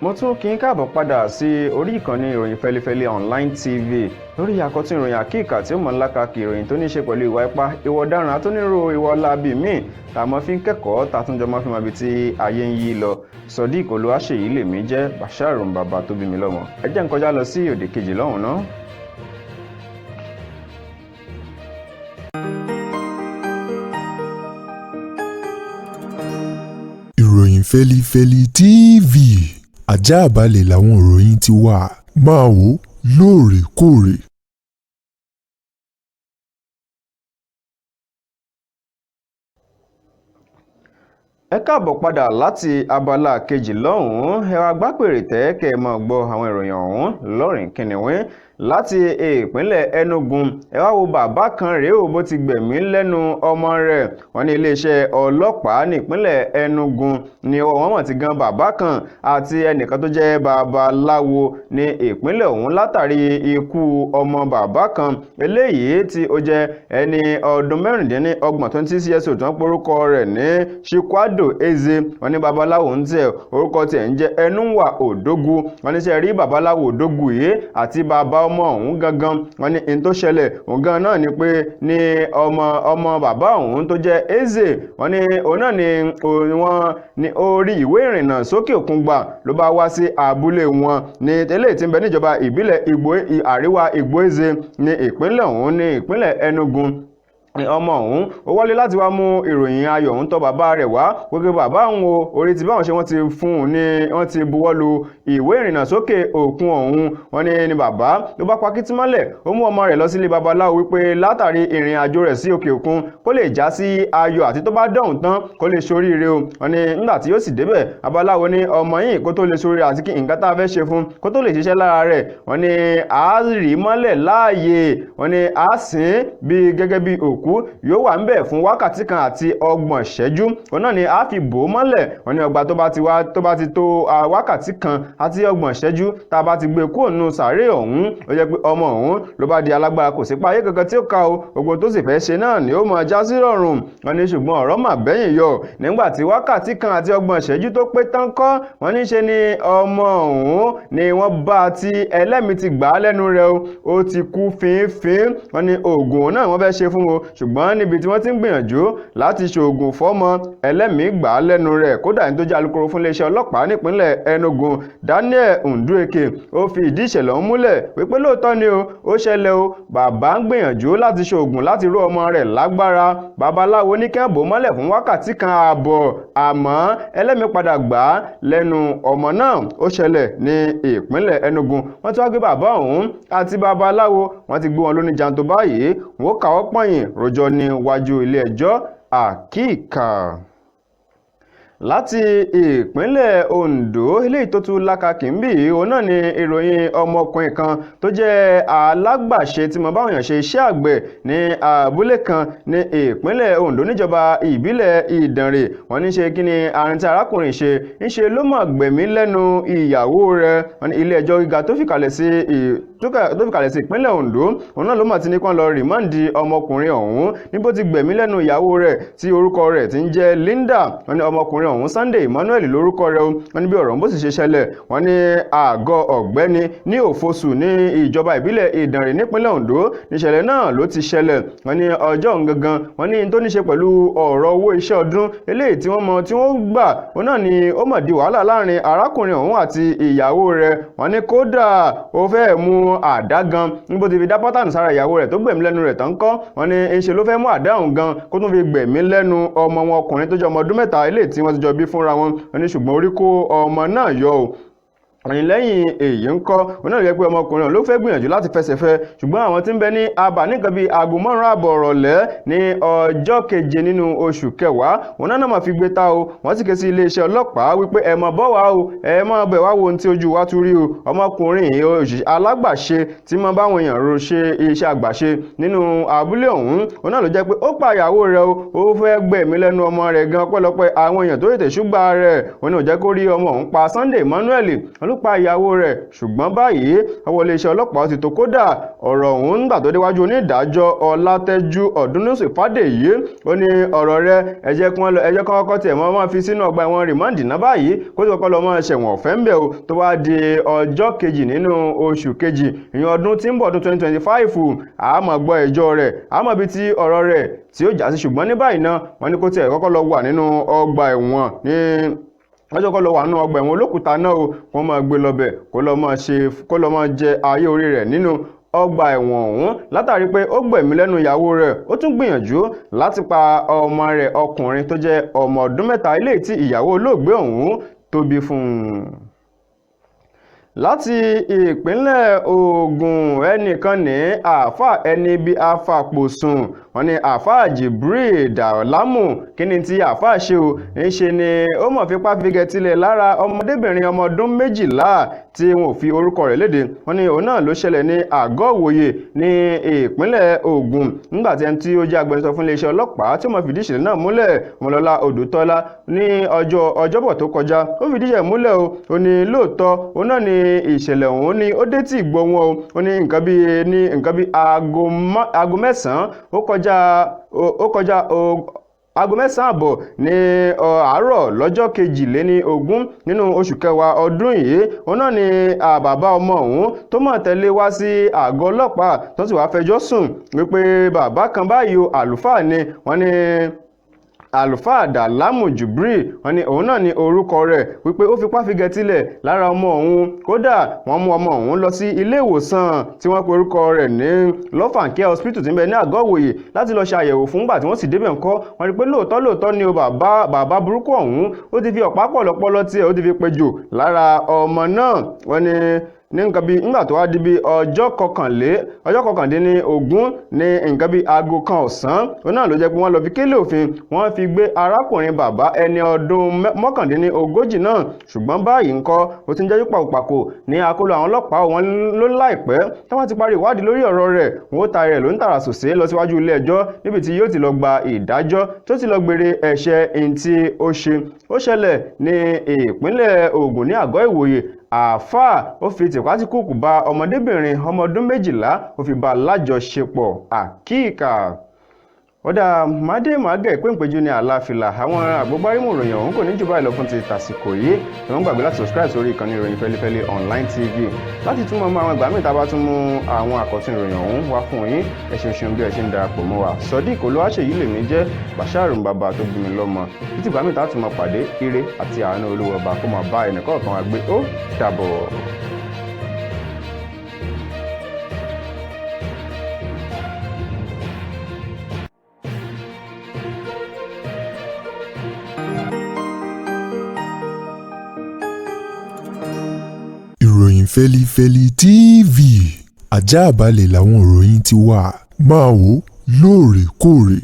mo tún kí n káàbọ̀ padà sí orí ìkànnì ìròyìn Feli-feli online tv lórí àkọ́tún ìròyìn àkíkà tí ó mọ̀ ńlá kàkì ìròyìn tó ní ṣe pẹ̀lú ìwà ipá ìwà ọ̀daràn àtúnírò ìwà ọlábì míì tá a mọ́ fi ń kẹ́kọ̀ọ́ tá a tún jọ mọ́ fi mọ́ ibi tí ayé ń yí lọ. Sodiq Olúwaṣèyí lèmi jẹ́ Bashar bàbá tó bí mi lọ́mọ. ẹ jẹ́ n kọjá lọ sí òde kejì lọ́hùn náà. ìròyìn Feli-feli TV àjààbálẹ̀ làwọn ìròyìn ti wà máa wò lóòrèkóòrè. ẹ káàbọ̀ padà láti abala kejì lọ́hùn-ún ẹ wá gbápèrè tẹ́ kẹ́ ẹ máa gbọ́ àwọn ìròyìn ọ̀hún lọ́rìn kìnìún láti ìpínlẹ̀ Enugu. ẹ wá wo bàbá kan rèé o bó ti gbẹ̀mí lẹ́nu ọmọ rẹ̀. wọ́n ní iléeṣẹ́ ọlọ́pàá nípínlẹ̀ Enugu ni wọ́n mọ̀ ti gan bàbá kan àti ẹnìkan tó jẹ́ babaláwo ní ìpínlẹ̀ ọ̀hún látàrí ikú ọmọ bàbá kan eléyìí tí ó jẹ́ ẹni ọdún mẹ́rìndínlọ́gbọ̀n 26 years old tó ń porúkọ rẹ̀ ní Chikwado Eze. wọ́n ní babaláwo ń tẹ̀ orúkọ tiẹ̀ ń jẹ́ Enunwa Odogwu. wọ́n ní sẹ́ rí babaláwo Odogwu yìí àti bàbá ọmọ ọ̀hún gangan. wọ́n ní in tó ṣẹlẹ̀ òun gan náà ni pé ní ọmọ bàbá ọ̀hún tó jẹ́ Eze. wọ́n ní òun náà ni wọ́n ní orí ìwé ìrìnnà sókè òkun gbà ló bá wá sí abúlé wọn ní eléyìí tí ń bẹ níjọba ìbílẹ̀ àríwá Igboeze ní ìpínlẹ̀ ọ̀hún ní ìpínlẹ̀ Enugu. ọmọ ọ̀hún ó wọlé láti wá mú ìròyìn ayọ̀ ọ̀hún tọ̀ bàbá rẹ̀ wá gbogbo bàbá òun o orí ti báwọn ṣe wọ́n ti fún un ní wọ́n ti buwọ́lu ìwé ìrìnnà sókè òkun ọ̀hún. wọ́n ní bàbá ló bá pakítí mọ́lẹ̀ ó mú ọmọ rẹ̀ lọ sílé babaláwo wípé látàrí ìrìn àjò rẹ̀ sí òkè òkun kó lè já sí ayọ̀ àti tó bá dọ̀hún tán kó lè ṣoríire o. wọ́n ní nígbà tí yóò sì débẹ̀ babaláwo ní ọmọ yìí kó tó lè ṣoríire àti kí nǹkan tá a fẹ́ ṣe fún kó tó lè ṣiṣẹ́ lára rẹ̀. wọ́n ní a rí mọ́lẹ̀ láàyè wọ́n ní a sìn bí gẹ́gẹ́ bí òkú yóò wà ńbẹ̀ fún wákàtí kan àti 30 ìṣẹ́jú. òun náà ni a fi bò ó mọ́lẹ̀. wọ́n ní ọgbà tó bá ti tó wákàtí kan àti 30 ìṣẹ́jú tá a bá ti gbé kúrò nínú sàárè ọ̀hún ó jẹ́ pé ọmọ ọ̀hún ló bá di alágbára kò sí páyé kankan tí ó ka o gbogbo tó sì fẹ́ ṣe náà ni ó máa já sí rọrùn. wọ́n ní ṣùgbọ́n ọ̀rọ̀ mà bẹ́yìn yọ nígbà tí wákàtí kan àti 30 ìṣẹ́jú tó pé tán kọ́ wọ́n ní ṣe ni ọmọ ọ̀hún ni wọ́n bá tí ẹlẹ́mìí ti gbà á lẹ́nu rẹ̀ ó ti kú fínfín. wọ́n ní oògùn náà wọ́n fẹ́ ṣe fún o ṣùgbọ́n níbi tí wọ́n ti ń gbìyànjú láti ṣoògùn fọ́mọ ẹlẹ́mìí gbà á lẹ́nu rẹ̀. kódà ní tó jẹ́ alukoro fún iléeṣẹ́ ọlọ́pàá nípínlẹ̀ Enugu Daniel Ndueke ó fi ìdí ìṣẹ̀lẹ̀ ọ̀hún múlẹ̀ wípé lóòótọ́ ni ó ṣẹlẹ̀ o bàbá ń gbìyànjú láti ṣoògùn láti ró ọmọ rẹ̀ lágbára babaláwo ní kẹ́ńbò mọ́lẹ̀ fún wákàtí kan ààbọ̀ àmọ́ ẹlẹ́mìí padà gbà á lẹ́nu ọmọ náà. ó ṣẹlẹ̀ ní ìpínlẹ̀ Enugu. wọ́n ti wá gbé bàbá ọ̀hún àti babaláwo wọ́n ti gbé wọn lóní janto báyìí wọ́n káwọ́ pọ̀nyìn rojọ́ níwájú ilé ẹjọ́ àkíkà. láti ìpínlẹ̀ Ondo eléyìí tó tún lákàkì ń bì òun náà ni ìròyìn ọmọkùnrin kan tó jẹ́ alágbàṣe tí mo báwọn èèyàn ṣe iṣẹ́ àgbẹ̀ ní abúlé kan ní ìpínlẹ̀ Ondo níjọba ìbílẹ̀ Ìdànrè. wọ́n ní ṣe kí ni àrùn tí arákùnrin ṣe ń ṣe ló mọ̀ gbẹ̀mí lẹ́nu ìyàwó rẹ̀. wọ́n ní ilé ẹjọ́ gíga tó fìkàlẹ̀ sí ìpínlẹ̀ Ondo òun náà ló mọ̀ ti ní kán lọ rìmọ́ǹdì ọmọkùnrin ọ̀hún níbo ti gbẹ̀mí lẹ́nu ìyàwó rẹ̀ tí orúkọ rẹ̀ ti ń jẹ́ Linda. wọ́n ní ọmọkùnrin ọ̀hún Sunday Emmanuel lórúkọ rẹ̀ wọ́n ní bí ọ̀rọ̀ bó sì ṣe ṣẹlẹ̀ wọ́n ní àgọ́ ọ̀gbẹ́ni ní Òfosù ní ìjọba ìbílẹ̀ Ìdànrè nípínlẹ̀ Ondo níṣẹ̀lẹ̀ náà ló ti ṣẹlẹ̀. wọ́n ní ọjọ́ gangan wọ́n ní tó ní ṣe pẹ̀lú ọ̀rọ̀ owó iṣẹ́ ọdún eléyìí tí wọ́n gbà òun náà ni ó mọ̀ di wàhálà láàrin arákùnrin ọ̀hún àti ìyàwó rẹ̀. wọ́n ní kódà ó fẹ́ mú àdá gan níbo ti fi dá pátánù sára ìyàwó rẹ̀ tó gbẹ̀mí lẹ́nu rẹ̀ tán kọ́. wọ́n ní ń ṣe ló fẹ́ mú àdá ọ̀hún gan kó tún fi gbẹ̀mí lẹ́nu ọmọ wọn ọkùnrin tó jẹ́ ọmọ ọdún 3 eléyìí tí wọ́n ti jọ bí fúnra wọn. wọ́n ní ṣùgbọ́n orí kó ọmọ náà yọ o. lẹ́yìn èyí ń kọ́ òun náà yẹ pé ọmọkùnrin ló fẹ́ gbìyànjú láti fẹsẹ̀ fẹ́ ṣùgbọ́n àwọn tí ń bẹ ní abà nìkan bíi aago 5 àbọ̀ ìrọ̀lẹ́ ní ọjọ́ 7 nínú oṣù kẹwàá òun náà máa fi gbé ta o. wọ́n sì ké sí iléeṣẹ́ ọlọ́pàá wípé ẹ máa bọ̀ wá o ẹ máa bẹ̀ wá wo ohun tí ojú wa tún rí o. ọmọkùnrin alágbàṣe tí máa báwọn èèyàn ro ṣe iṣẹ́ àgbàṣe nínú abúlé ọ̀hún òun náà ló jẹ́ pé ó pa ìyàwó rẹ̀ o ó fẹ́ gbẹ̀mí lẹ́nu ọmọ rẹ̀ gan pẹ́lọpẹ́ àwọn èèyàn tó tètè ṣùgbà rẹ̀ òun náà jẹ́ kó rí ọmọ òun pa Sunday Emmanuel pa ìyàwó rẹ̀ ṣùgbọ́n báyìí ọwọ́ iléeṣẹ́ ọlọ́pàá ti tó kódà ọ̀rọ̀ ọ̀hún nígbà tó déwájú onídàájọ́ Ọlátẹ́jú Ọ̀dúnnúsì Fádèyí ó ní ọ̀rọ̀ rẹ̀ ẹ jẹ́ kán kọ́kọ́ tiẹ̀ máa fi sínú ọgbà ẹ̀wọ̀n rìmáǹdì náà báyìí kó tó kọ́kọ́ lọ máa ṣẹ̀wọ̀n ọ̀fẹ́ ń bẹ̀ o tó wá di ọjọ́ kejì nínú oṣù kejì ìyẹn ọdún tí ń bọ̀ ọdún 2025 àmọ́ gbọ́ ẹjọ́ rẹ̀ àmọ́ ibi tí ọ̀rọ̀ rẹ̀ tí ó já sí ṣùgbọ́n ní báyìí náà wọ́n ní kó tiẹ̀ kọ́kọ́ lọ wà nínú ọgbà ẹ̀wọ̀n ní ọjọ́ kọ́ lọ wà nínú ọgbà ẹ̀wọ̀n Olókùta náà o wọ́n máa gbé lọ́bẹ̀ kó lọ máa jẹ ayé orí rẹ̀ nínú ọgbà ẹ̀wọ̀n ọ̀hún látàrí pé ó gbẹ̀mí lẹ́nu ìyàwó rẹ̀ ó tún gbìyànjú láti pa ọmọ rẹ̀ ọkùnrin tó jẹ́ ọmọ ọdún 3 ilé tí ìyàwó olóògbé ọ̀hún tó bí fún un. Láti ìpínlẹ̀ Ògùn ẹnìkan ní àáfà ẹni bí afàpòsùn wọ́n ní àáfà Jibril Dàlámù kí ni tí àáfà ṣe o ń ṣe ni ó mọ̀ fipá figẹ̀tilẹ̀ lára ọmọdébìnrin ọmọ ọdún 12 tí wọn ò fi orúkọ rẹ̀ léde wọ́n ní òun náà ló ṣẹlẹ̀ ní àgọ́ òwòye ní ìpínlẹ̀ Ògùn nígbà tí ẹni tí ó jẹ́ agbẹnusọ fún iléeṣẹ́ ọlọ́pàá tí ó mọ̀ fìdí ìṣẹ̀lẹ̀ náà múlẹ̀ Ọmọlọ́lá Odùtọ́lá ní ọjọ́bọ̀ tó kọjá ó fìdí ìṣẹ̀lẹ̀ múlẹ̀ o ó ní lóòótọ́ òun náà ní ìṣẹ̀lẹ̀ ọ̀hún ni ó dé tí ìgbọ́ wọn o ó ní nǹkan bí aago mẹ́sàn-án ó kọjá aago 9 àbọ̀ ní àárọ̀ lọ́jọ́ 22 nínú oṣù kẹwàá ọdún yìí òun náà ni bàbá ọmọ ọ̀hún tó mọ̀ tẹ́lẹ̀ wá sí àgọ́ ọlọ́pàá tó sì wá fẹjọ́ sùn wípé bàbá kan báyìí àlùfáà ni wọ́n ní àlùfáà Dàlámù Jibril wọ́n ní òun náà ní orúkọ rẹ̀ wípé ó fipá figẹ̀tilẹ̀ lára ọmọ òun kódà wọ́n mú ọmọ òun lọ sí ilé ìwòsàn tí wọ́n pe orúkọ rẹ̀ ní Lọ́fàǹkẹ́ hospital tí ń bẹ ní àgọ́ òwòye láti lọ ṣe àyẹ̀wò fún gbà tí wọ́n sì débẹ̀ ńkọ́ wọ́n rí pé lóòótọ́ ni o bàbá burúkú ọ̀hún ó ti fi ọ̀pá pọ̀lọpọ̀lọ tiẹ̀ ó ti fi pejò lára ọmọ náà wọ́n ní nǹkan bí nígbà tó wá di bí ọjọ́ kọkàndínlógún ní nǹkan bí aago 1 ọ̀sán òun náà ló jẹ́ pé wọ́n lọ fi kélé òfin wọ́n fi gbé arákùnrin bàbá ẹni ọdún 39 náà ṣùgbọ́n báyìí ńkọ́ ó ti ń jẹ́ pàkópàkó ní akóló àwọn ọlọ́pàá wọn ló láìpẹ́ táwọn ti parí ìwádìí lórí ọ̀rọ̀ rẹ̀ wọ́n ta rẹ̀ ló ń tààrà sòsé lọ síwájú ilé ẹjọ́ níbi tí yóò ti lọ gba ìdájọ́ tó ti lọ gbére ẹ̀ṣẹ̀ tí ó ṣe ó ṣẹlẹ̀ ní ìpínlẹ̀ Ògùn ní àgọ́ ìwòye àáfàá ó fi tìpátìkúùkù bá ọmọdébìnrin ọmọ ọdún 12 ó fi bá lájọṣepọ̀ àkíkà ọ̀dà màdé ìpéǹpéjú ní àlàáfíà àwọn àgbógbárímù ìròyìn ọ̀hún kò ní jù báyìí lọ fún ti tàsìkò yìí ìwọ̀n gbàgbé láti subscribe sórí ìkànnì ìròyìn Feli-feli online TV láti túmọ̀ mọ́ àwọn ìgbà míì tá a bá tún mú àwọn àkọ́tún ìròyìn ọ̀hún wá fún yín ẹ ṣeun bí ẹ ṣe ń darapọ̀ mọ́ wa Sodiq Olúwaṣèyí lèmi jẹ́ Basharu bàbá tó bí mi lọ́mọ títí ìgbà míì tá a tún máa pàdé ire àti àánú Olúwa ọba kó máa bá ẹnìkọ̀ọ̀kan wa gbé ó dàbọ̀. ìròyìn Feli-feli TV àjààbálẹ̀ làwọn ìròyìn ti wà máa wò lóòrèkóòrè.